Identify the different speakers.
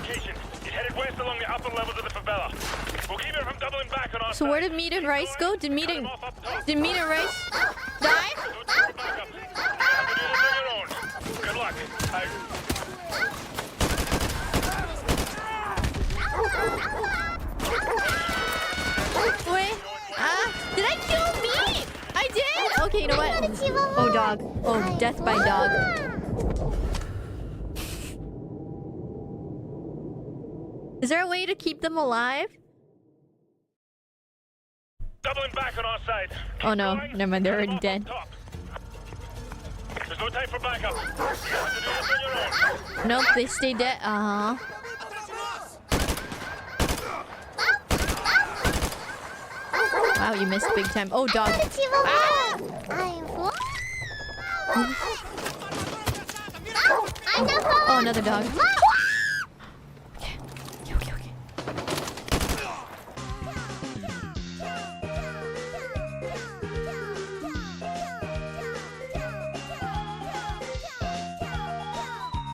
Speaker 1: location. It headed west along the upper levels of the favela. We'll keep it from doubling back on our
Speaker 2: So where did Meat and Rice go? Did Meat and Rice die?
Speaker 1: Good luck.
Speaker 2: Wait. Did I kill Meat? I did? Okay, you know what? Oh, dog. Oh, death by dog. Is there a way to keep them alive?
Speaker 1: Doubling back on our side.
Speaker 2: Oh no, never mind, they're already dead.
Speaker 1: There's no time for backup. You have to do this on your own.
Speaker 2: Nope, they stay dead. Wow, you missed big time. Oh, dog. Oh, another dog.